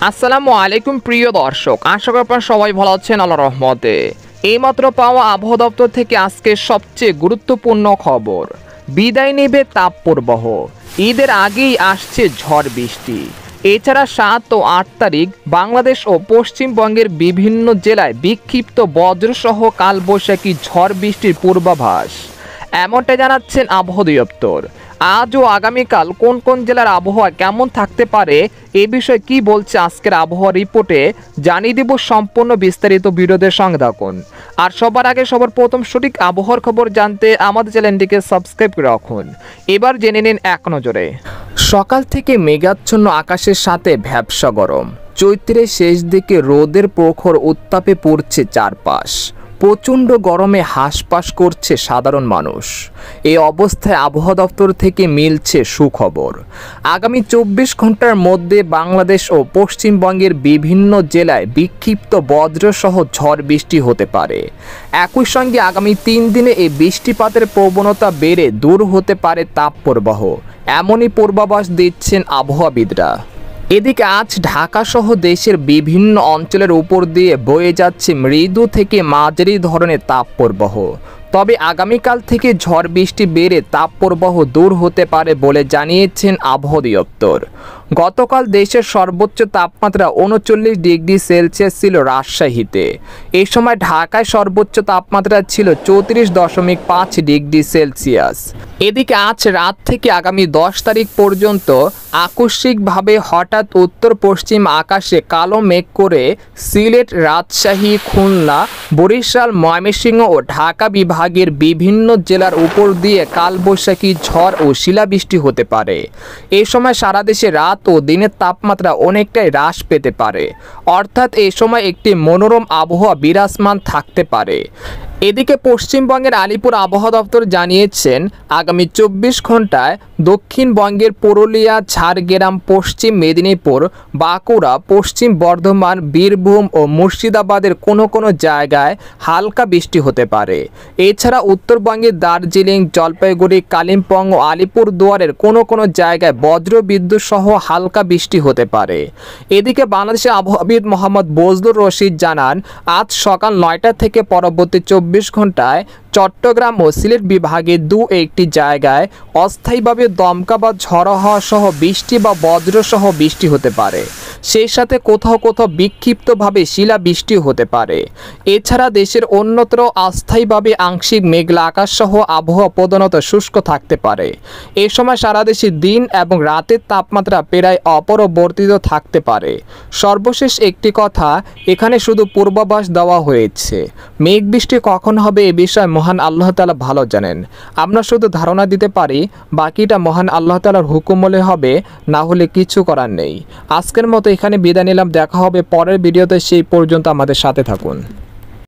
আসসালামু আলাইকুম প্রিয় দর্শক, আশা করি আপনারা সবাই ভালো আছেন আল্লাহর রহমতে। এইমাত্র পাওয়া আবহাওয়া দপ্তর থেকে আজকে সবচেয়ে গুরুত্বপূর্ণ খবর, বিদায় নেবে তাপপ্রবাহ। ঈদের আগেই আসছে ঝড় বৃষ্টি। এছাড়া 7 ও 8 তারিখ বাংলাদেশ ও পশ্চিমবঙ্গের বিভিন্ন জেলায় বিক্ষিপ্ত বজ্রসহ কালবৈশাখী ঝড় বৃষ্টির পূর্বাভাস, এমনটা জানাচ্ছেন আবহাওয়া দপ্তর। আজ ও আগামীকাল কোন কোন জেলার আবহাওয়া কেমন থাকতে পারে এ বিষয়ে কি বলছে আজকের আবহাওয়া রিপোর্টে জানিয়ে দেব সম্পূর্ণ বিস্তারিত ভিডিওদের সঙ্গে থাকুন। আর সবার আগে সবার প্রথম সঠিক আবহাওয়ার খবর জানতে আমাদের চ্যানেলটিকে সাবস্ক্রাইব করে রাখুন। এবার জেনে নিন এক নজরে। সকাল থেকে মেঘাচ্ছন্ন আকাশের সাথে ভ্যাপসা গরম, চৈত্রের শেষ দিকে রোদের প্রখর উত্তাপে পড়ছে চারপাশ। প্রচণ্ড গরমে হাঁসফাঁস করছে সাধারণ মানুষ। এই অবস্থায় আবহাওয়া দপ্তর থেকে মিলছে সুখবর। আগামী 24 ঘন্টার মধ্যে বাংলাদেশ ও পশ্চিমবঙ্গের বিভিন্ন জেলায় বিক্ষিপ্ত বজ্রসহ ঝড় বৃষ্টি হতে পারে। একই সঙ্গে আগামী 3 দিনে এই বৃষ্টিপাতের প্রবণতা বেড়ে দূর হতে পারে তাপপ্রবাহ, এমনই পূর্বাভাস দিচ্ছেন আবহাওয়াবিদরা। এদিকে আজ ঢাকা সহ দেশের বিভিন্ন অঞ্চলের উপর দিয়ে বয়ে যাচ্ছে মৃদু থেকে মাঝারি ধরনের তাপপ্রবাহ। তবে আগামীকাল থেকে ঝড় বৃষ্টি বেড়ে তাপপ্রবাহ দূর হতে পারে বলে জানিয়েছেন আবহাওয়া দপ্তর। গতকাল দেশের সর্বোচ্চ তাপমাত্রা 39 ডিগ্রি সেলসিয়াস ছিল রাজশাহীতে। এই সময় ঢাকায় সর্বোচ্চ তাপমাত্রা ছিল 34.5 ডিগ্রি সেলসিয়াস। এদিকে আজ রাত থেকে আগামী 10 তারিখ পর্যন্ত আকস্মিকভাবে হঠাৎ উত্তর পশ্চিম আকাশে কালো মেঘ করে সিলেট, রাজশাহী, খুলনা, বরিশাল, ময়মনসিংহ ও ঢাকা বিভাগের বিভিন্ন জেলার উপর দিয়ে কালবৈশাখী ঝড় ও শিলাবৃষ্টি হতে পারে। এই সময় সারা দেশে রাত ও দিনের তাপমাত্রা অনেকটাই হ্রাস পেতে পারে, অর্থাৎ এই সময় একটি মনোরম আবহাওয়া বিরাজমান থাকতে পারে। এদিকে পশ্চিমবঙ্গের আলিপুর আবহাওয়া দপ্তর জানিয়েছেন আগামী 24 ঘন্টায় দক্ষিণবঙ্গের পুরুলিয়া, ঝাড়গ্রাম, পশ্চিম মেদিনীপুর, বাঁকুড়া, পশ্চিম বর্ধমান, বীরভূম ও মুর্শিদাবাদের কোনো কোনো জায়গায় হালকা বৃষ্টি হতে পারে। এছাড়া উত্তরবঙ্গের দার্জিলিং, জলপাইগুড়ি, কালিম্পং ও আলিপুরদুয়ারের কোনো কোনো জায়গায় বজ্রবিদ্যুৎ সহ হালকা বৃষ্টি হতে পারে। এদিকে বাংলাদেশের আবহাওয়াবিদ মোহাম্মদ বজলুর রশিদ জানান, আজ সকাল 9টা থেকে পরবর্তী 24 ঘন্টায় চট্টগ্রাম ও সিলেট বিভাগে 2-1টি জায়গায় অস্থায়ীভাবে দমকা বা ঝড়ো হাওয়া সহ বৃষ্টি বা বজ্র সহ বৃষ্টি হতে পারে। সেই সাথে কোথাও কোথাও বিক্ষিপ্তভাবে শিলাবৃষ্টি হতে পারে। এছাড়া দেশের অন্যত্র অস্থায়ীভাবে আংশিক মেঘলা আকাশ সহ আবহাওয়া প্রধানত শুষ্ক থাকতে পারে। এ সময় সারা দেশে দিন এবং রাতের তাপমাত্রা প্রায় অপরিবর্তিত থাকতে পারে। সর্বশেষ একটি কথা, এখানে শুধু পূর্বাভাস দেওয়া হয়েছে, মেঘ বৃষ্টি কখন হবে এ বিষয়ে মহান আল্লাহ তাআলা ভালো জানেন। আমরা শুধু ধারণা দিতে পারি, বাকিটা মহান আল্লাহ তাআলার হুকুম হলে হবে, না হলে কিছু করার নেই। আজকের মতো এখানে বিদায় নিলাম, দেখা হবে পরের ভিডিওতে, সেই পর্যন্ত আমাদের সাথে থাকুন।